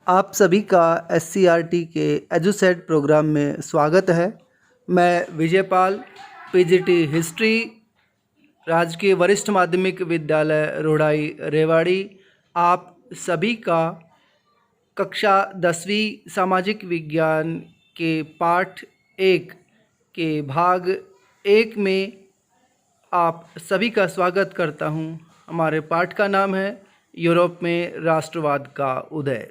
आप सभी का SCRT के एजुसेट प्रोग्राम में स्वागत है। मैं विजयपाल, PGT हिस्ट्री, राजकीय वरिष्ठ माध्यमिक विद्यालय रोड़ाई रेवाड़ी, आप सभी का कक्षा 10वीं सामाजिक विज्ञान के पाठ 1 के भाग 1 में आप सभी का स्वागत करता हूं। हमारे पाठ का नाम है यूरोप में राष्ट्रवाद का उदय।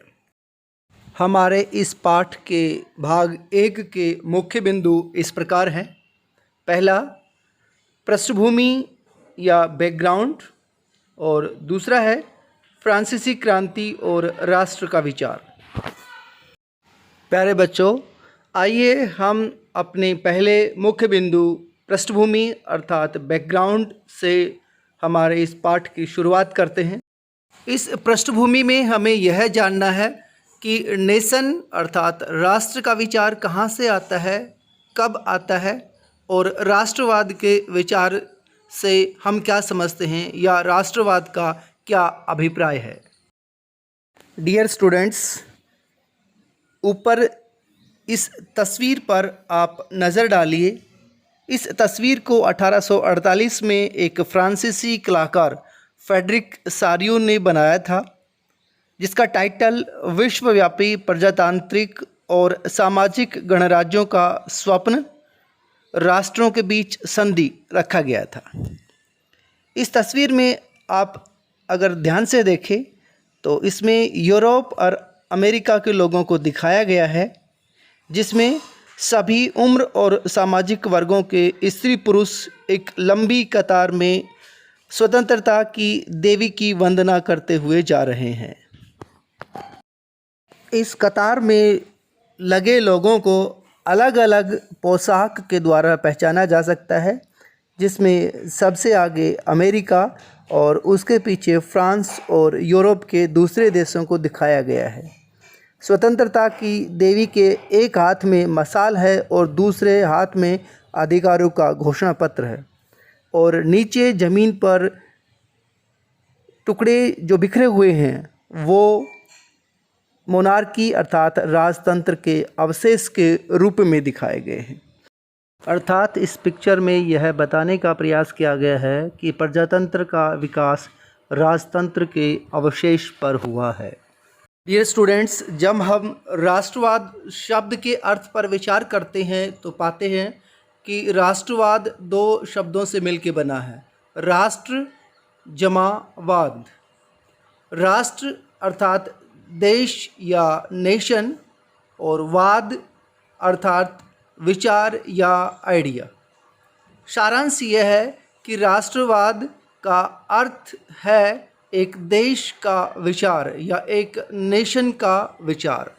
हमारे इस पाठ के भाग 1 के मुख्य बिंदु इस प्रकार हैं। पहला, पृष्ठभूमि या बैकग्राउंड, और दूसरा है फ्रांसीसी क्रांति और राष्ट्र का विचार। प्यारे बच्चों, आइए हम अपने पहले मुख्य बिंदु पृष्ठभूमि अर्थात बैकग्राउंड से हमारे इस पाठ की शुरुआत करते हैं। इस पृष्ठभूमि में हमें यह जानना है कि नेशन अर्थात राष्ट्र का विचार कहाँ से आता है, कब आता है, और राष्ट्रवाद के विचार से हम क्या समझते हैं या राष्ट्रवाद का क्या अभिप्राय है। डियर स्टूडेंट्स, ऊपर इस तस्वीर पर आप नज़र डालिए। इस तस्वीर को 1848 में एक फ्रांसीसी कलाकार फ्रेडरिक सारियो ने बनाया था, जिसका टाइटल विश्वव्यापी प्रजातांत्रिक और सामाजिक गणराज्यों का स्वप्न, राष्ट्रों के बीच संधि रखा गया था। इस तस्वीर में आप अगर ध्यान से देखें तो इसमें यूरोप और अमेरिका के लोगों को दिखाया गया है, जिसमें सभी उम्र और सामाजिक वर्गों के स्त्री पुरुष एक लंबी कतार में स्वतंत्रता की देवी की वंदना करते हुए जा रहे हैं। इस कतार में लगे लोगों को अलग अलग पोशाक के द्वारा पहचाना जा सकता है, जिसमें सबसे आगे अमेरिका और उसके पीछे फ्रांस और यूरोप के दूसरे देशों को दिखाया गया है। स्वतंत्रता की देवी के एक हाथ में मशाल है और दूसरे हाथ में अधिकारों का घोषणा पत्र है, और नीचे ज़मीन पर टुकड़े जो बिखरे हुए हैं वो मोनार्की अर्थात राजतंत्र के अवशेष के रूप में दिखाए गए हैं। अर्थात इस पिक्चर में यह बताने का प्रयास किया गया है कि प्रजातंत्र का विकास राजतंत्र के अवशेष पर हुआ है। डियर स्टूडेंट्स, जब हम राष्ट्रवाद शब्द के अर्थ पर विचार करते हैं तो पाते हैं कि राष्ट्रवाद दो शब्दों से मिलकर बना है, राष्ट्र जमा वाद। राष्ट्र अर्थात देश या नेशन, और वाद अर्थात विचार या आइडिया। सारांश यह है कि राष्ट्रवाद का अर्थ है एक देश का विचार या एक नेशन का विचार।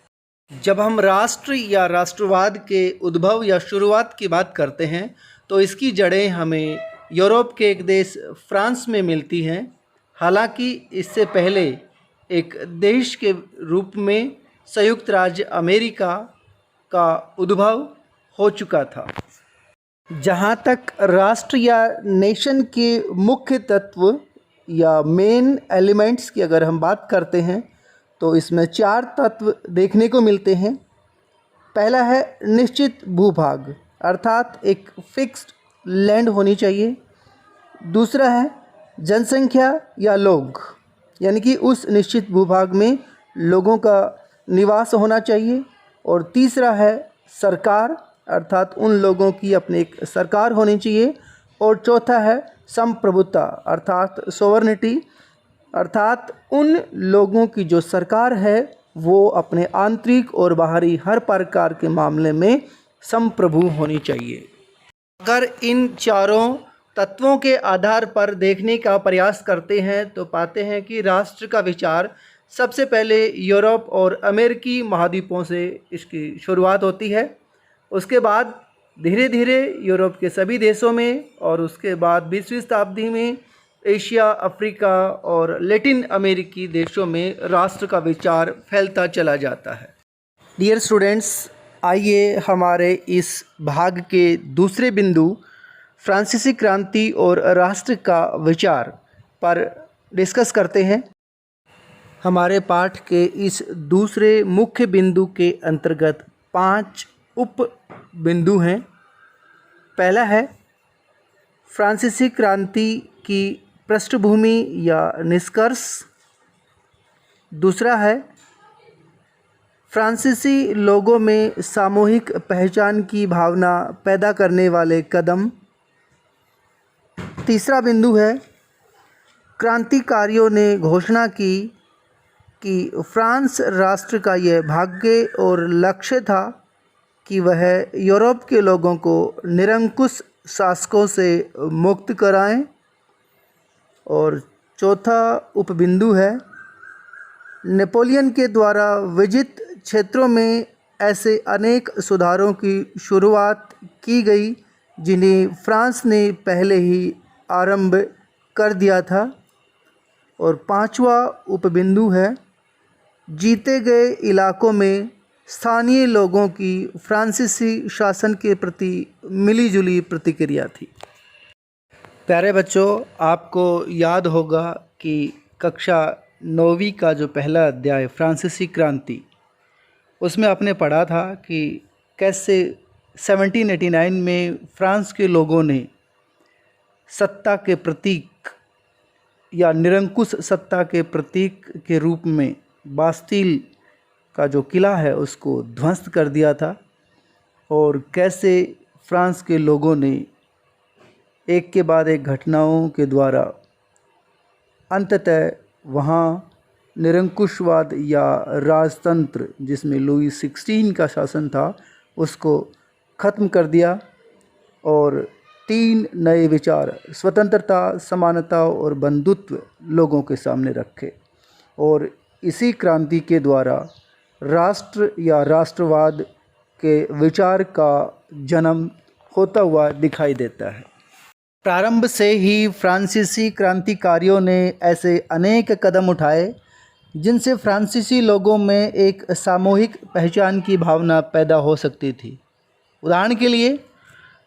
जब हम राष्ट्र या राष्ट्रवाद के उद्भव या शुरुआत की बात करते हैं तो इसकी जड़ें हमें यूरोप के एक देश फ्रांस में मिलती हैं। हालांकि इससे पहले एक देश के रूप में संयुक्त राज्य अमेरिका का उद्भव हो चुका था। जहाँ तक राष्ट्र या नेशन के मुख्य तत्व या मेन एलिमेंट्स की अगर हम बात करते हैं तो इसमें 4 तत्व देखने को मिलते हैं। पहला है निश्चित भूभाग, अर्थात एक फिक्स्ड लैंड होनी चाहिए। दूसरा है जनसंख्या या लोग, यानी कि उस निश्चित भूभाग में लोगों का निवास होना चाहिए। और तीसरा है सरकार, अर्थात उन लोगों की अपनी एक सरकार होनी चाहिए। और चौथा है संप्रभुता अर्थात सोवर्निटी, अर्थात उन लोगों की जो सरकार है वो अपने आंतरिक और बाहरी हर प्रकार के मामले में संप्रभु होनी चाहिए। अगर इन चारों तत्वों के आधार पर देखने का प्रयास करते हैं तो पाते हैं कि राष्ट्र का विचार सबसे पहले यूरोप और अमेरिकी महाद्वीपों से इसकी शुरुआत होती है। उसके बाद धीरे धीरे यूरोप के सभी देशों में, और उसके बाद 20वीं शताब्दी में एशिया, अफ्रीका और लैटिन अमेरिकी देशों में राष्ट्र का विचार फैलता चला जाता है। डियर स्टूडेंट्स, आइए हमारे इस भाग के दूसरे बिंदु फ्रांसीसी क्रांति और राष्ट्र का विचार पर डिस्कस करते हैं। हमारे पाठ के इस दूसरे मुख्य बिंदु के अंतर्गत 5 उप बिंदु हैं। पहला है फ्रांसीसी क्रांति की पृष्ठभूमि या निष्कर्ष। दूसरा है फ्रांसीसी लोगों में सामूहिक पहचान की भावना पैदा करने वाले कदम। तीसरा बिंदु है क्रांतिकारियों ने घोषणा की कि फ्रांस राष्ट्र का यह भाग्य और लक्ष्य था कि वह यूरोप के लोगों को निरंकुश शासकों से मुक्त कराएं। और चौथा उपबिंदु है नेपोलियन के द्वारा विजित क्षेत्रों में ऐसे अनेक सुधारों की शुरुआत की गई जिन्हें फ्रांस ने पहले ही आरंभ कर दिया था। और पांचवा उपबिंदु है जीते गए इलाकों में स्थानीय लोगों की फ्रांसीसी शासन के प्रति मिलीजुली प्रतिक्रिया थी। प्यारे बच्चों, आपको याद होगा कि कक्षा 9वीं का जो पहला अध्याय फ्रांसीसी क्रांति, उसमें आपने पढ़ा था कि कैसे 1789 में फ्रांस के लोगों ने सत्ता के प्रतीक या निरंकुश सत्ता के प्रतीक के रूप में बास्टील का जो किला है उसको ध्वस्त कर दिया था। और कैसे फ्रांस के लोगों ने एक के बाद एक घटनाओं के द्वारा अंततः वहाँ निरंकुशवाद या राजतंत्र, जिसमें लुई 16 का शासन था, उसको ख़त्म कर दिया और 3 नए विचार स्वतंत्रता, समानता और बंधुत्व लोगों के सामने रखे। और इसी क्रांति के द्वारा राष्ट्र या राष्ट्रवाद के विचार का जन्म होता हुआ दिखाई देता है। प्रारंभ से ही फ्रांसीसी क्रांतिकारियों ने ऐसे अनेक कदम उठाए जिनसे फ्रांसीसी लोगों में एक सामूहिक पहचान की भावना पैदा हो सकती थी। उदाहरण के लिए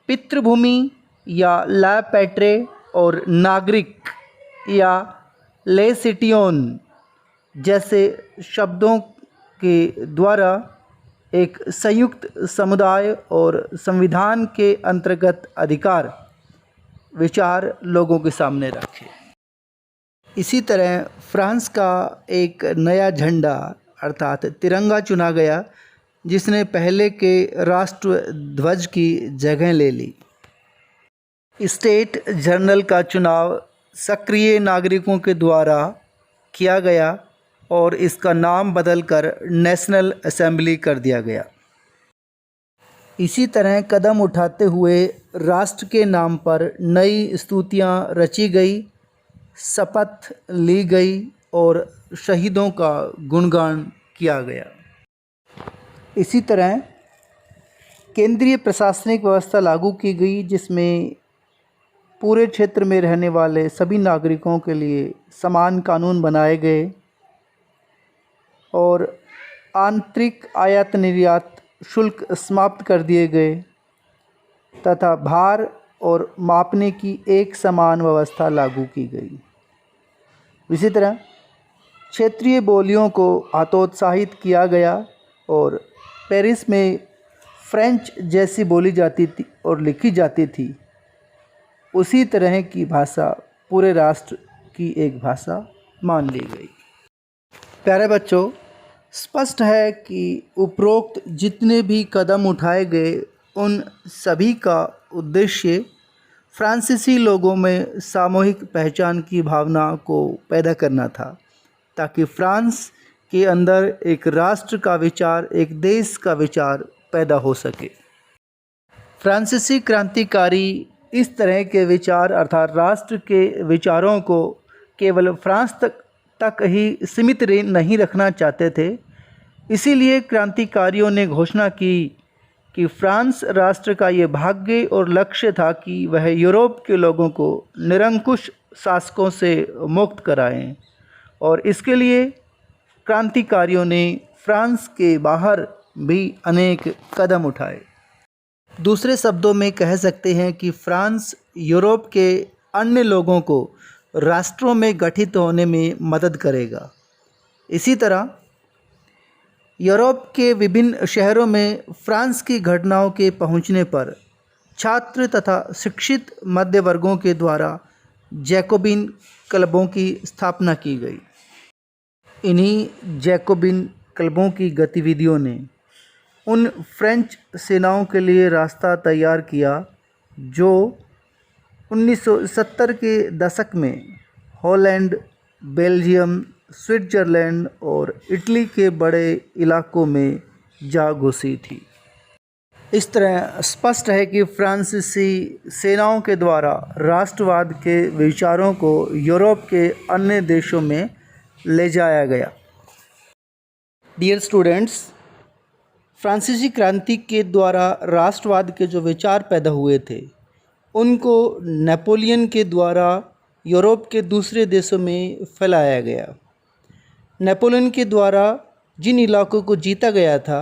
पितृभूमि या ला पैट्रे और नागरिक या ले सिटियोन जैसे शब्दों के द्वारा एक संयुक्त समुदाय और संविधान के अंतर्गत अधिकार विचार लोगों के सामने रखे। इसी तरह फ्रांस का एक नया झंडा अर्थात तिरंगा चुना गया, जिसने पहले के राष्ट्र ध्वज की जगह ले ली। स्टेट जनरल का चुनाव सक्रिय नागरिकों के द्वारा किया गया और इसका नाम बदलकर नेशनल असेंबली कर दिया गया। इसी तरह कदम उठाते हुए राष्ट्र के नाम पर नई स्तुतियाँ रची गई, शपथ ली गई और शहीदों का गुणगान किया गया। इसी तरह केंद्रीय प्रशासनिक व्यवस्था लागू की गई, जिसमें पूरे क्षेत्र में रहने वाले सभी नागरिकों के लिए समान कानून बनाए गए और आंतरिक आयात निर्यात शुल्क समाप्त कर दिए गए तथा भार और मापने की एक समान व्यवस्था लागू की गई। इसी तरह क्षेत्रीय बोलियों को हतोत्साहित किया गया और पेरिस में फ्रेंच जैसी बोली जाती थी और लिखी जाती थी, उसी तरह की भाषा पूरे राष्ट्र की एक भाषा मान ली गई। प्यारे बच्चों, स्पष्ट है कि उपरोक्त जितने भी कदम उठाए गए उन सभी का उद्देश्य फ्रांसीसी लोगों में सामूहिक पहचान की भावना को पैदा करना था, ताकि फ्रांस के अंदर एक राष्ट्र का विचार, एक देश का विचार पैदा हो सके। फ्रांसीसी क्रांतिकारी इस तरह के विचार अर्थात राष्ट्र के विचारों को केवल फ्रांस तक ही सीमित नहीं रखना चाहते थे। इसीलिए क्रांतिकारियों ने घोषणा की कि फ्रांस राष्ट्र का ये भाग्य और लक्ष्य था कि वह यूरोप के लोगों को निरंकुश शासकों से मुक्त कराएं। और इसके लिए क्रांतिकारियों ने फ्रांस के बाहर भी अनेक कदम उठाए। दूसरे शब्दों में कह सकते हैं कि फ्रांस यूरोप के अन्य लोगों को राष्ट्रों में गठित होने में मदद करेगा इसी तरह यूरोप के विभिन्न शहरों में फ्रांस की घटनाओं के पहुंचने पर छात्र तथा शिक्षित मध्य वर्गों के द्वारा जैकोबिन क्लबों की स्थापना की गई। इन्हीं जैकोबिन क्लबों की गतिविधियों ने उन फ्रेंच सेनाओं के लिए रास्ता तैयार किया जो 1970 के दशक में हॉलैंड, बेल्जियम, स्विट्ज़रलैंड और इटली के बड़े इलाकों में जा घुसी थी। इस तरह स्पष्ट है कि फ्रांसीसी सेनाओं के द्वारा राष्ट्रवाद के विचारों को यूरोप के अन्य देशों में ले जाया गया। डियर स्टूडेंट्स, फ्रांसीसी क्रांति के द्वारा राष्ट्रवाद के जो विचार पैदा हुए थे उनको नेपोलियन के द्वारा यूरोप के दूसरे देशों में फैलाया गया। नेपोलियन के द्वारा जिन इलाकों को जीता गया था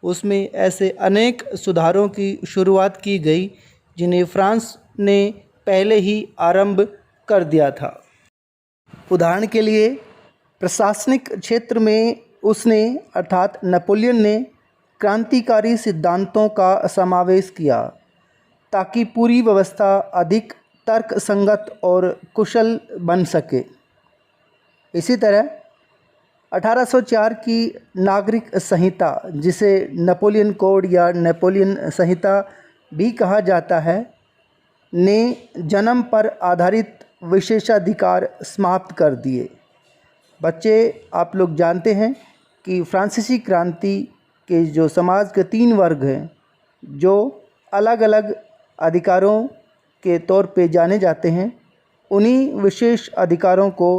उसमें ऐसे अनेक सुधारों की शुरुआत की गई जिन्हें फ्रांस ने पहले ही आरंभ कर दिया था। उदाहरण के लिए प्रशासनिक क्षेत्र में उसने अर्थात नेपोलियन ने क्रांतिकारी सिद्धांतों का समावेश किया ताकि पूरी व्यवस्था अधिक तर्कसंगत और कुशल बन सके। इसी तरह 1804 की नागरिक संहिता, जिसे नेपोलियन कोड या नेपोलियन संहिता भी कहा जाता है, ने जन्म पर आधारित विशेषाधिकार समाप्त कर दिए। बच्चे, आप लोग जानते हैं कि फ्रांसीसी क्रांति के जो समाज के 3 वर्ग हैं जो अलग अलग अधिकारों के तौर पे जाने जाते हैं, उन्हीं विशेष अधिकारों को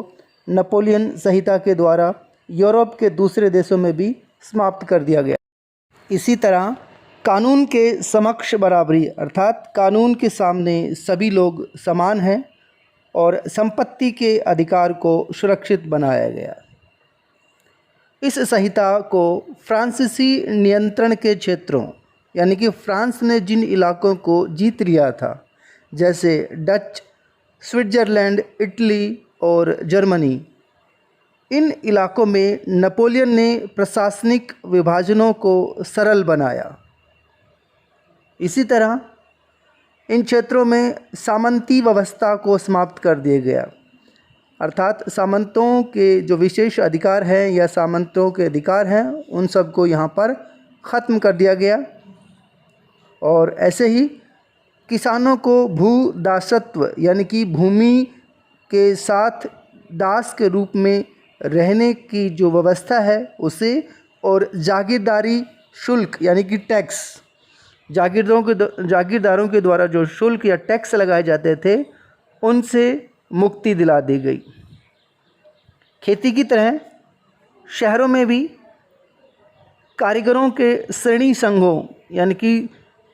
नेपोलियन संहिता के द्वारा यूरोप के दूसरे देशों में भी समाप्त कर दिया गया। इसी तरह कानून के समक्ष बराबरी अर्थात कानून के सामने सभी लोग समान हैं और संपत्ति के अधिकार को सुरक्षित बनाया गया। इस संहिता को फ्रांसीसी नियंत्रण के क्षेत्रों यानी कि फ्रांस ने जिन इलाकों को जीत लिया था जैसे डच, स्विट्ज़रलैंड, इटली और जर्मनी, इन इलाकों में नेपोलियन ने प्रशासनिक विभाजनों को सरल बनाया। इसी तरह इन क्षेत्रों में सामंती व्यवस्था को समाप्त कर दिया गया अर्थात सामंतों के जो विशेष अधिकार हैं या सामंतों के अधिकार हैं उन सब को यहाँ पर ख़त्म कर दिया गया। और ऐसे ही किसानों को भू दासत्व यानी कि भूमि के साथ दास के रूप में रहने की जो व्यवस्था है उसे, और जागीरदारी शुल्क यानी कि टैक्स, जागीरदारों के द्वारा जो शुल्क या टैक्स लगाए जाते थे उनसे मुक्ति दिला दी गई। खेती की तरह शहरों में भी कारीगरों के श्रेणी संघों यानी कि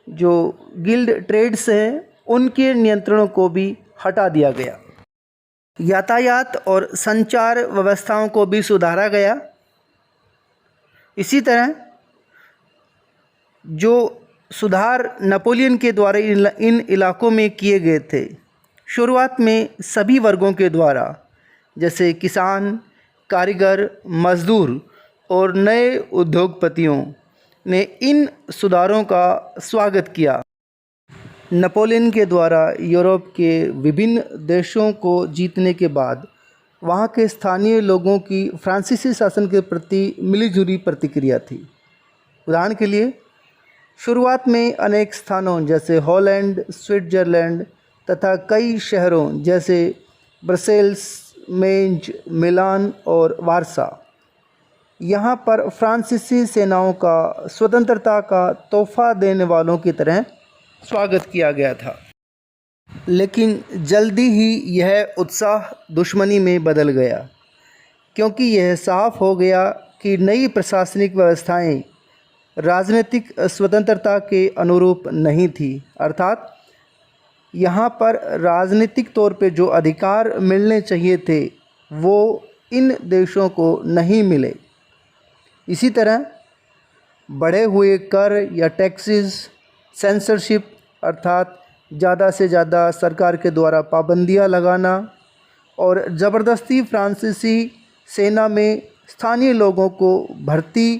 जो गिल्ड ट्रेड्स हैं उनके नियंत्रणों को भी हटा दिया गया। यातायात और संचार व्यवस्थाओं को भी सुधारा गया। इसी तरह जो सुधार नेपोलियन के द्वारा इन इलाकों में किए गए थे, शुरुआत में सभी वर्गों के द्वारा जैसे किसान, कारीगर, मजदूर और नए उद्योगपतियों ने इन सुधारों का स्वागत किया। नेपोलियन के द्वारा यूरोप के विभिन्न देशों को जीतने के बाद वहाँ के स्थानीय लोगों की फ्रांसीसी शासन के प्रति मिलीजुली प्रतिक्रिया थी। उदाहरण के लिए शुरुआत में अनेक स्थानों जैसे हॉलैंड, स्विट्ज़रलैंड तथा कई शहरों जैसे ब्रसेल्स, मेंज, मिलान और वारसा, यहाँ पर फ्रांसीसी सेनाओं का स्वतंत्रता का तोहफा देने वालों की तरह स्वागत किया गया था। लेकिन जल्दी ही यह उत्साह दुश्मनी में बदल गया क्योंकि यह साफ हो गया कि नई प्रशासनिक व्यवस्थाएं राजनीतिक स्वतंत्रता के अनुरूप नहीं थी। अर्थात यहाँ पर राजनीतिक तौर पे जो अधिकार मिलने चाहिए थे वो इन देशों को नहीं मिले। इसी तरह बढ़े हुए कर या टैक्सेस, सेंसरशिप अर्थात ज़्यादा से ज़्यादा सरकार के द्वारा पाबंदियां लगाना और ज़बरदस्ती फ्रांसीसी सेना में स्थानीय लोगों को भर्ती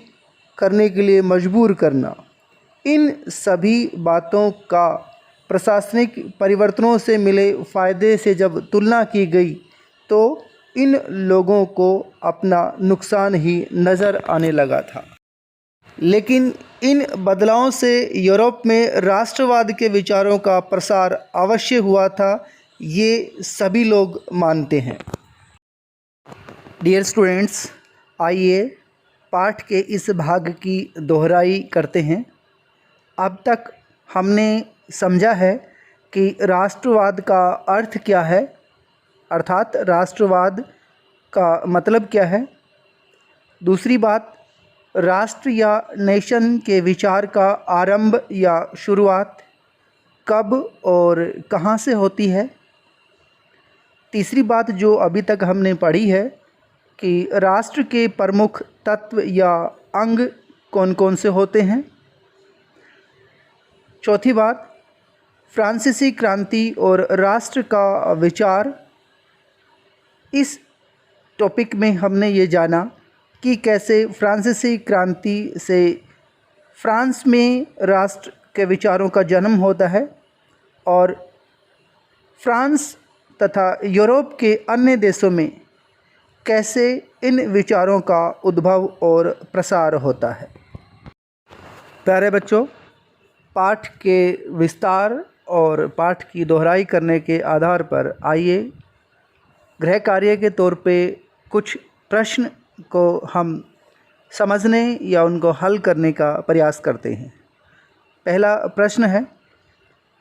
करने के लिए मजबूर करना, इन सभी बातों का प्रशासनिक परिवर्तनों से मिले फ़ायदे से जब तुलना की गई तो इन लोगों को अपना नुकसान ही नज़र आने लगा था। लेकिन इन बदलावों से यूरोप में राष्ट्रवाद के विचारों का प्रसार अवश्य हुआ था, ये सभी लोग मानते हैं। डियर स्टूडेंट्स, आइए पाठ के इस भाग की दोहराई करते हैं। अब तक हमने समझा है कि राष्ट्रवाद का अर्थ क्या है, अर्थात राष्ट्रवाद का मतलब क्या है। दूसरी बात, राष्ट्र या नेशन के विचार का आरंभ या शुरुआत कब और कहाँ से होती है। तीसरी बात जो अभी तक हमने पढ़ी है कि राष्ट्र के प्रमुख तत्व या अंग कौन कौन से होते हैं। चौथी बात, फ्रांसीसी क्रांति और राष्ट्र का विचार। इस टॉपिक में हमने ये जाना कि कैसे फ्रांसीसी क्रांति से फ्रांस में राष्ट्र के विचारों का जन्म होता है और फ्रांस तथा यूरोप के अन्य देशों में कैसे इन विचारों का उद्भव और प्रसार होता है। प्यारे बच्चों, पाठ के विस्तार और पाठ की दोहराई करने के आधार पर आइए गृह कार्य के तौर पे कुछ प्रश्न को हम समझने या उनको हल करने का प्रयास करते हैं। पहला प्रश्न है,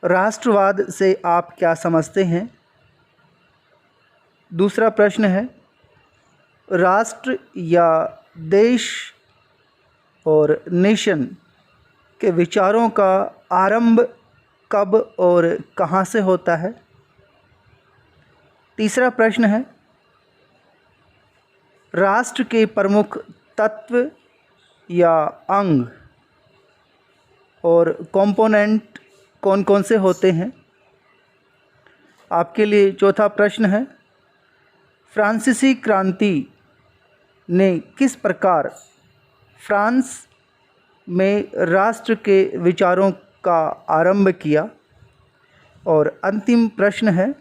राष्ट्रवाद से आप क्या समझते हैं। दूसरा प्रश्न है, राष्ट्र या देश और नेशन के विचारों का आरंभ कब और कहाँ से होता है। तीसरा प्रश्न है, राष्ट्र के प्रमुख तत्व या अंग और कंपोनेंट कौन कौन से होते हैं। आपके लिए चौथा प्रश्न है, फ्रांसीसी क्रांति ने किस प्रकार फ्रांस में राष्ट्र के विचारों का आरंभ किया। और अंतिम प्रश्न है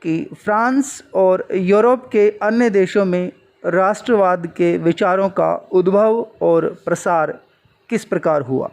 कि फ्रांस और यूरोप के अन्य देशों में राष्ट्रवाद के विचारों का उद्भव और प्रसार किस प्रकार हुआ।